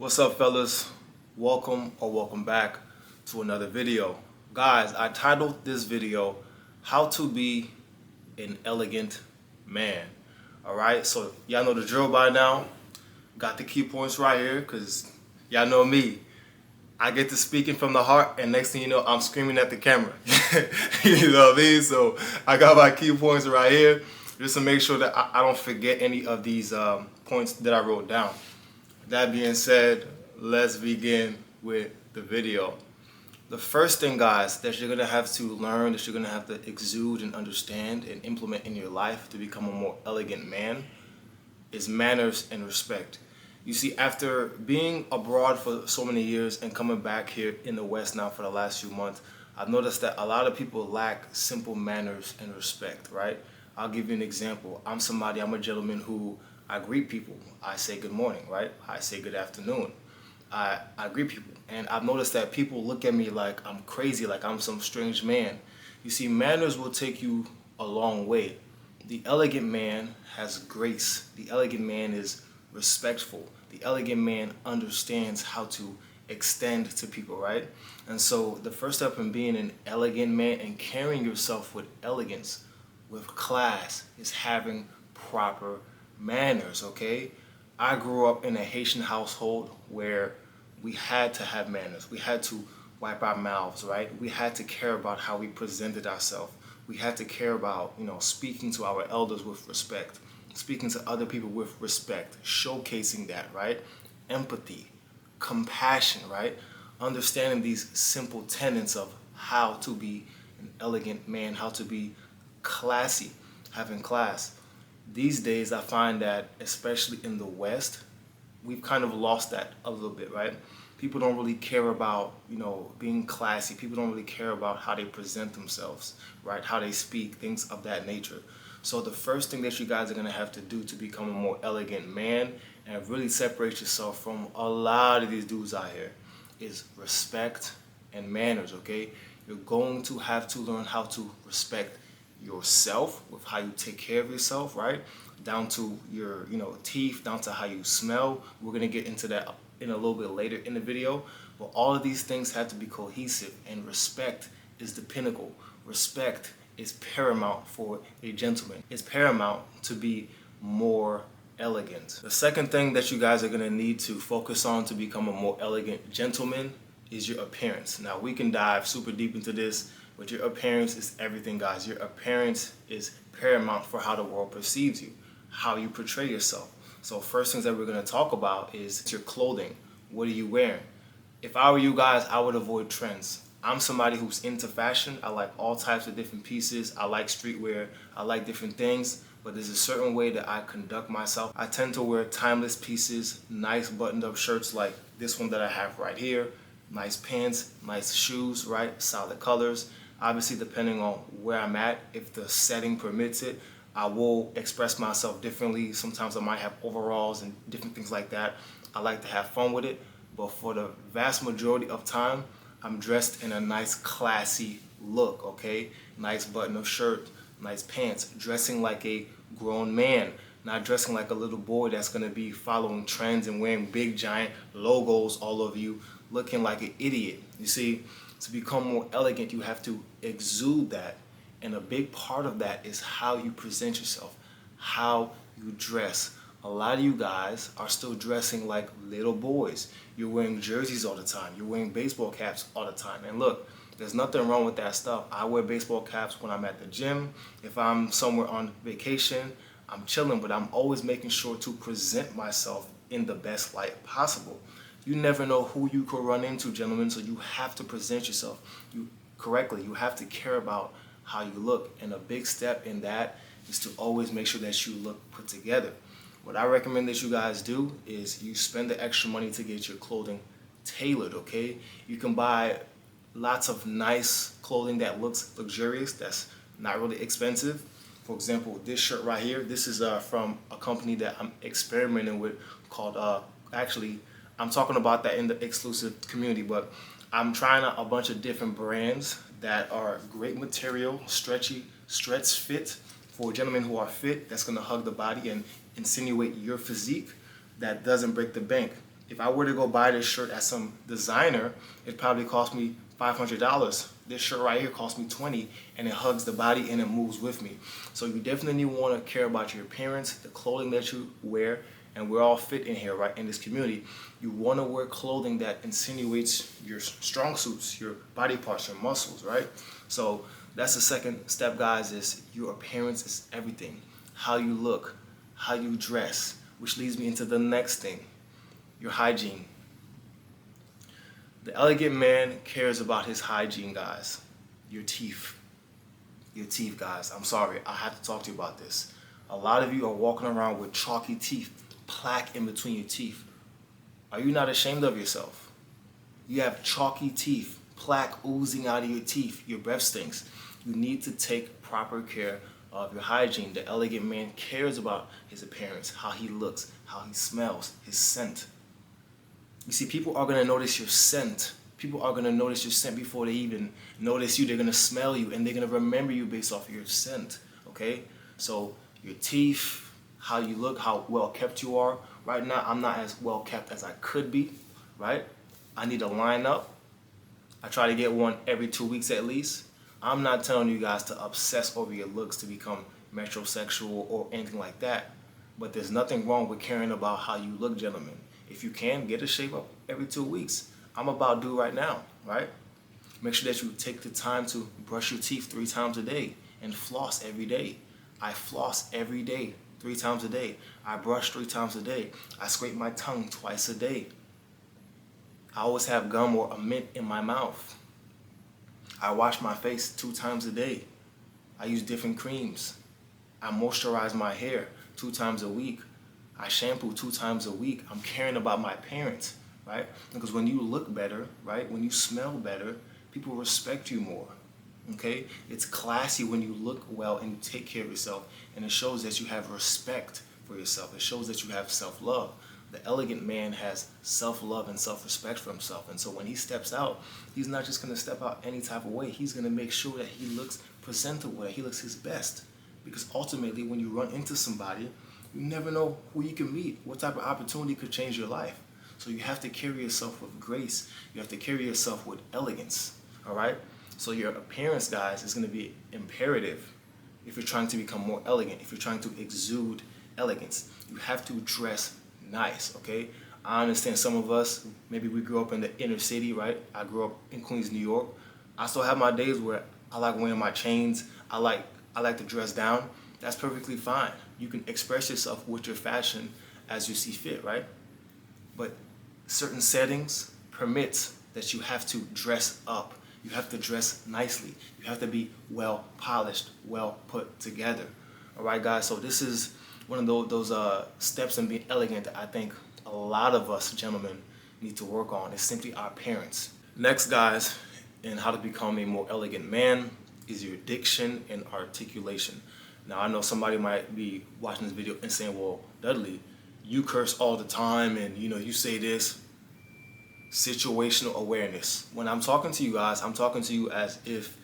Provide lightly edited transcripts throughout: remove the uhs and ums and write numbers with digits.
What's up, fellas? Welcome back to another video. Guys, I titled this video How to Be an Elegant Man. Alright, so y'all know the drill by now. Got the key points right here because y'all know me. I get to speaking from the heart, and next thing you know, I'm screaming at the camera. You know what I mean? So I got my key points right here just to make sure that I don't forget any of these points that I wrote down. That being said, let's begin with the video. The first thing, guys, that you're going to have to learn, that you're going to have to exude and understand and implement in your life to become a more elegant man is manners and respect. You see, after being abroad for so many years and coming back here in the West now for the last few months, I've noticed that a lot of people lack simple manners and respect, right? I'll give you an example. I'm a gentleman who I greet people. I say good morning, right? I say good afternoon. I greet people. And I've noticed that people look at me like I'm crazy, like I'm some strange man. You see, manners will take you a long way. The elegant man has grace. The elegant man is respectful. The elegant man understands how to extend to people, right? And so the first step in being an elegant man and carrying yourself with elegance, with class, is having proper manners, okay? I grew up in a Haitian household where we had to have manners. We had to wipe our mouths, right? We had to care about how we presented ourselves. We had to care about, speaking to our elders with respect, speaking to other people with respect, showcasing that, right? Empathy, compassion, right? Understanding these simple tenets of how to be an elegant man, how to be classy, having class. These days, I find that, especially in the West, we've kind of lost that a little bit, right? People don't really care about, being classy. People don't really care about how they present themselves, right? How they speak, things of that nature. So the first thing that you guys are going to have to do to become a more elegant man and really separate yourself from a lot of these dudes out here is respect and manners, okay? You're going to have to learn how to respect yourself with how you take care of yourself, right? Down to your, teeth, down to how you smell. We're going to get into that in a little bit later in the video. But all of these things have to be cohesive, and respect is the pinnacle. Respect is paramount for a gentleman. It's paramount to be more elegant. The second thing that you guys are going to need to focus on to become a more elegant gentleman is your appearance. Now, we can dive super deep into this, but your appearance is everything, guys. Your appearance is paramount for how the world perceives you, how you portray yourself. So first things that we're going to talk about is your clothing. What are you wearing? If I were you guys, I would avoid trends. I'm somebody who's into fashion. I like all types of different pieces. I like streetwear. I like different things. But there's a certain way that I conduct myself. I tend to wear timeless pieces, nice buttoned up shirts like this one that I have right here, nice pants, nice shoes, right? Solid colors. Obviously, depending on where I'm at, if the setting permits it, I will express myself differently. Sometimes I might have overalls and different things like that. I like to have fun with it, but for the vast majority of time, I'm dressed in a nice, classy look, okay? Nice button-up shirt, nice pants, dressing like a grown man, not dressing like a little boy that's gonna be following trends and wearing big, giant logos all over you, looking like an idiot. You see, to become more elegant, you have to exude that. And a big part of that is how you present yourself, how you dress. A lot of you guys are still dressing like little boys. You're wearing jerseys all the time. You're wearing baseball caps all the time. And look, there's nothing wrong with that stuff. I wear baseball caps when I'm at the gym. If I'm somewhere on vacation, I'm chilling, but I'm always making sure to present myself in the best light possible. You never know who you could run into, gentlemen, so you have to present yourself correctly. You have to care about how you look, and a big step in that is to always make sure that you look put together. What I recommend that you guys do is you spend the extra money to get your clothing tailored, okay? You can buy lots of nice clothing that looks luxurious, that's not really expensive. For example, this shirt right here, this is from a company that I'm experimenting with called, actually, I'm talking about that in the exclusive community, but I'm trying out a bunch of different brands that are great material, stretchy, stretch fit for gentlemen who are fit, that's gonna hug the body and insinuate your physique that doesn't break the bank. If I were to go buy this shirt at some designer, it probably cost me $500. This shirt right here cost me $20, and it hugs the body and it moves with me. So you definitely want to care about your appearance, the clothing that you wear, and we're all fit in here, right, in this community. You want to wear clothing that insinuates your strong suits, your body parts, your muscles, right? So that's the second step, guys, is your appearance is everything. How you look, how you dress, which leads me into the next thing, your hygiene. The elegant man cares about his hygiene, guys. Your teeth. Your teeth, guys. I'm sorry, I have to talk to you about this. A lot of you are walking around with chalky teeth, plaque in between your teeth. Are you not ashamed of yourself? You have chalky teeth, plaque oozing out of your teeth, your breath stinks. You need to take proper care of your hygiene. The elegant man cares about his appearance, how he looks, how he smells, his scent. You see, people are going to notice your scent. People are going to notice your scent before they even notice you. They're going to smell you, and they're going to remember you based off of your scent, okay? So your teeth, how you look, how well kept you are. Right now, I'm not as well kept as I could be, right? I need to line up. I try to get one every 2 weeks at least. I'm not telling you guys to obsess over your looks to become metrosexual or anything like that. But there's nothing wrong with caring about how you look, gentlemen. If you can, get a shave up every 2 weeks. I'm about due right now, right? Make sure that you take the time to brush your teeth 3 times a day and floss every day. I floss every day, 3 times a day. I brush 3 times a day. I scrape my tongue twice a day. I always have gum or a mint in my mouth. I wash my face 2 times a day. I use different creams. I moisturize my hair 2 times a week. I shampoo 2 times a week. I'm caring about my appearance, right? Because when you look better, right, when you smell better, people respect you more, okay? It's classy when you look well and you take care of yourself, and it shows that you have respect for yourself. It shows that you have self-love. The elegant man has self-love and self-respect for himself, and so when he steps out, he's not just going to step out any type of way. He's going to make sure that he looks presentable, that he looks his best, because ultimately when you run into somebody, you never know who you can meet, what type of opportunity could change your life. So you have to carry yourself with grace. You have to carry yourself with elegance, all right? So your appearance, guys, is going to be imperative if you're trying to become more elegant, if you're trying to exude elegance. You have to dress nice, okay? I understand some of us, maybe we grew up in the inner city, right? I grew up in Queens, New York. I still have my days where I like wearing my chains. I like to dress down. That's perfectly fine. You can express yourself with your fashion as you see fit, right? But certain settings permits that you have to dress up. You have to dress nicely. You have to be well polished, well put together. All right, guys, so this is one of those steps in being elegant that I think a lot of us gentlemen need to work on. It's simply our appearance. Next, guys, in how to become a more elegant man is your diction and articulation. Now, I know somebody might be watching this video and saying, well, Dudley, you curse all the time and, you say this. Situational awareness. When I'm talking to you guys, I'm talking to you as if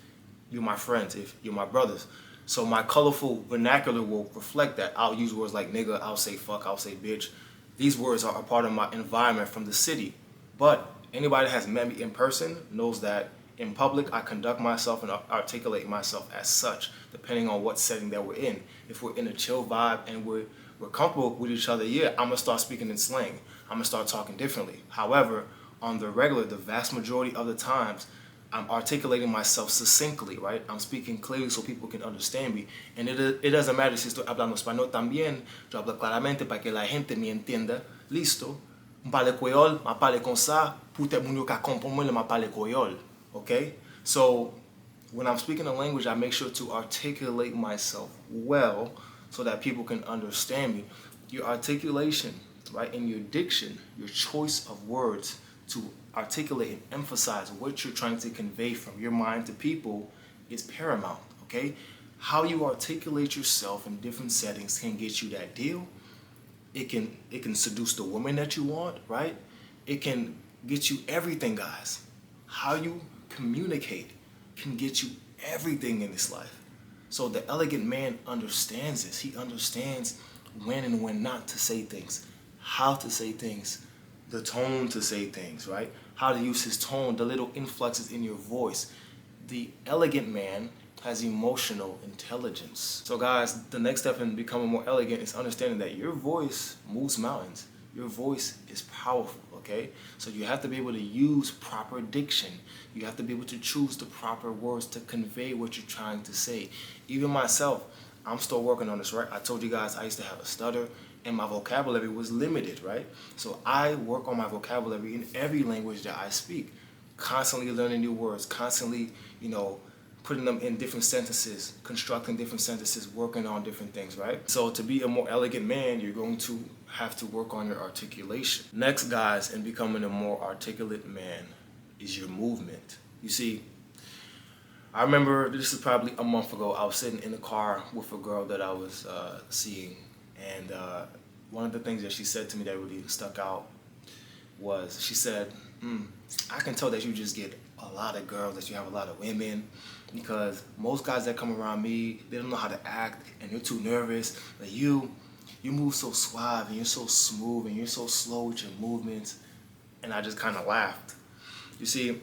you're my friends, if you're my brothers. So my colorful vernacular will reflect that. I'll use words like nigga, I'll say fuck, I'll say bitch. These words are a part of my environment from the city. But anybody that has met me in person knows that in public, I conduct myself and articulate myself as such, depending on what setting that we're in. If we're in a chill vibe and we're comfortable with each other, yeah, I'm gonna start speaking in slang. I'm gonna start talking differently. However, on the regular, the vast majority of the times, I'm articulating myself succinctly, right? I'm speaking clearly so people can understand me. And it doesn't matter si estoy hablando español también. Yo hablo claramente para que la gente me entienda. Listo. M'parle creole, m'parle comme ça. Pour te moun yo ka comprendre moi, m'parle creole. Okay? So when I'm speaking a language, I make sure to articulate myself well so that people can understand me. Your articulation, right, and your diction, your choice of words to articulate and emphasize what you're trying to convey from your mind to people is paramount, okay? How you articulate yourself in different settings can get you that deal. It can seduce the woman that you want, right? It can get you everything, guys. How you communicate can get you everything in this life. So the elegant man understands this. He understands when and when not to say things, how to say things, the tone to say things, right? How to use his tone, the little influxes in your voice. The elegant man has emotional intelligence. So guys, the next step in becoming more elegant is understanding that your voice moves mountains. Your voice is powerful, okay? So you have to be able to use proper diction. You have to be able to choose the proper words to convey what you're trying to say. Even myself, I'm still working on this, right? I told you guys I used to have a stutter and my vocabulary was limited, right? So I work on my vocabulary in every language that I speak. Constantly learning new words, constantly, putting them in different sentences, constructing different sentences, working on different things, right? So to be a more elegant man, you're going to have to work on your articulation. Next, guys, in becoming a more articulate man is your movement. You see, I remember this is probably a month ago, I was sitting in the car with a girl that I was seeing, and one of the things that she said to me that really stuck out was, she said, I can tell that you just get a lot of girls, that you have a lot of women, because most guys that come around me, they don't know how to act and they're too nervous. But you move so suave and you're so smooth and you're so slow with your movements. And I just kind of laughed. You see,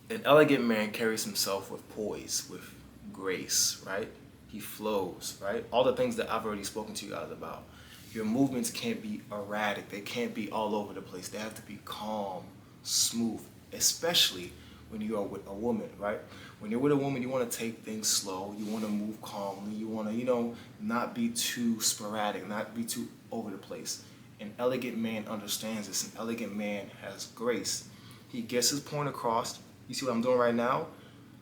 an elegant man carries himself with poise, with grace, right? He flows, right? All the things that I've already spoken to you guys about. Your movements can't be erratic. They can't be all over the place. They have to be calm, smooth, especially when you are with a woman, right? When you're with a woman, you want to take things slow. You want to move calmly. You want to, not be too sporadic, not be too over the place. An elegant man understands this. An elegant man has grace. He gets his point across. You see what I'm doing right now?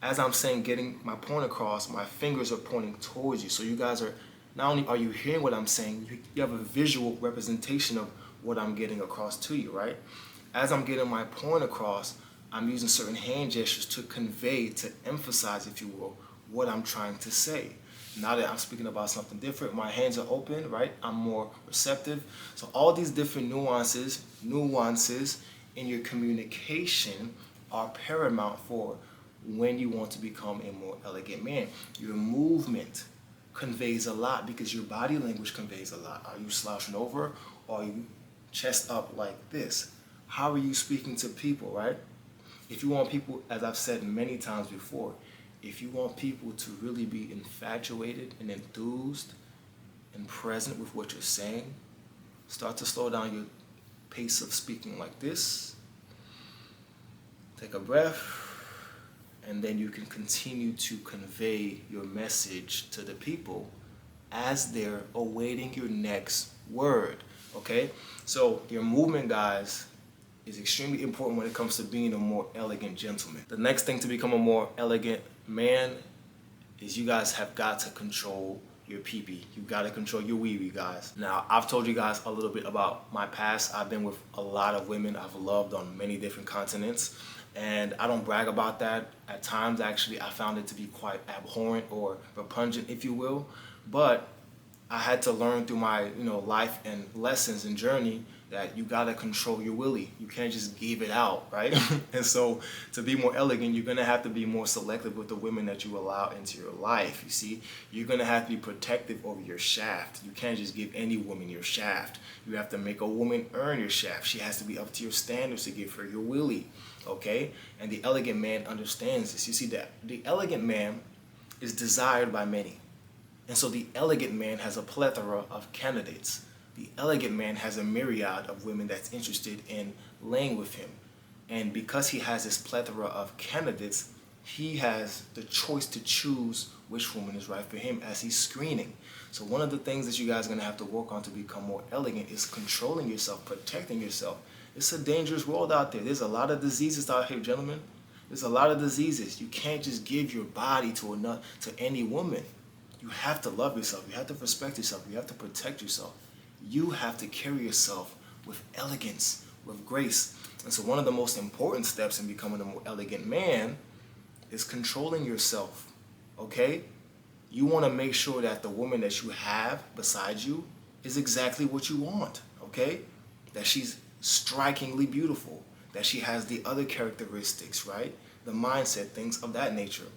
As I'm saying, getting my point across, my fingers are pointing towards you. So you guys are, not only are you hearing what I'm saying, you have a visual representation of what I'm getting across to you, right? As I'm getting my point across, I'm using certain hand gestures to convey, to emphasize, if you will, what I'm trying to say. Now that I'm speaking about something different, my hands are open, right? I'm more receptive. So all these different nuances in your communication are paramount for when you want to become a more elegant man. Your movement conveys a lot because your body language conveys a lot. Are you slouching over or are you chest up like this? How are you speaking to people, right? If you want people, as I've said many times before, if you want people to really be infatuated and enthused and present with what you're saying, start to slow down your pace of speaking like this. Take a breath, and then you can continue to convey your message to the people as they're awaiting your next word, okay? So your movement, guys, is extremely important when it comes to being a more elegant gentleman. The next thing to become a more elegant man is you guys have got to control your pee-pee. You got to control your wee-wee, guys. Now, I've told you guys a little bit about my past. I've been with a lot of women. I've loved on many different continents. And I don't brag about that. At times, actually, I found it to be quite abhorrent or repugnant, if you will. But I had to learn through my, life and lessons and journey that you gotta control your willy. You can't just give it out, right? And so to be more elegant, you're gonna have to be more selective with the women that you allow into your life. You see, you're gonna have to be protective over your shaft. You can't just give any woman your shaft. You have to make a woman earn your shaft. She has to be up to your standards to give her your willy, okay? And the elegant man understands this. You see that the elegant man is desired by many. And so the elegant man has a plethora of candidates. The elegant man has a myriad of women that's interested in laying with him. And because he has this plethora of candidates, he has the choice to choose which woman is right for him as he's screening. So one of the things that you guys are going to have to work on to become more elegant is controlling yourself, protecting yourself. It's a dangerous world out there. There's a lot of diseases out here, gentlemen. There's a lot of diseases. You can't just give your body to any woman. You have to love yourself. You have to respect yourself. You have to protect yourself. You have to carry yourself with elegance, with grace. And so one of the most important steps in becoming a more elegant man is controlling yourself, okay? You want to make sure that the woman that you have beside you is exactly what you want, okay? That she's strikingly beautiful, that she has the other characteristics, right? The mindset, things of that nature.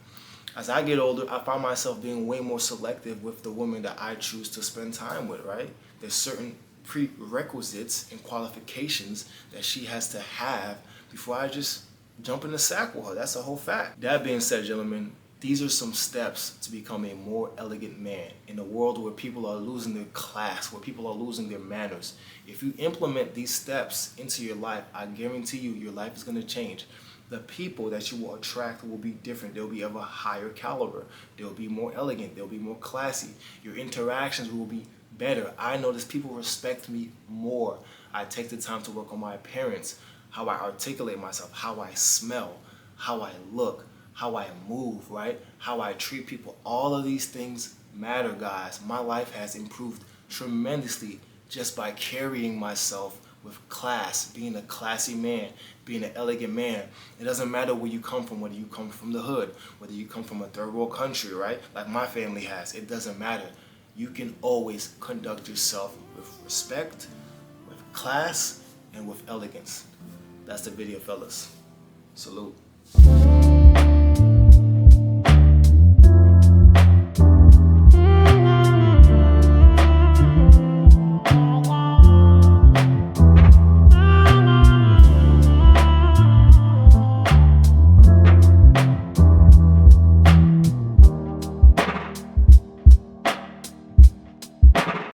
As I get older, I find myself being way more selective with the woman that I choose to spend time with, right? There's certain prerequisites and qualifications that she has to have before I just jump in the sack with her. That's a whole fact. That being said, gentlemen, these are some steps to become a more elegant man in a world where people are losing their class, where people are losing their manners. If you implement these steps into your life, I guarantee you your life is going to change. The people that you will attract will be different. They'll be of a higher caliber. They'll be more elegant. They'll be more classy. Your interactions will be better. I notice people respect me more. I take the time to work on my appearance, how I articulate myself, how I smell, how I look, how I move, right? How I treat people. All of these things matter, guys. My life has improved tremendously just by carrying myself with class, being a classy man, being an elegant man. It doesn't matter where you come from, whether you come from the hood, whether you come from a third world country, right? Like my family has. It doesn't matter. You can always conduct yourself with respect, with class, and with elegance. That's the video, fellas. Salute.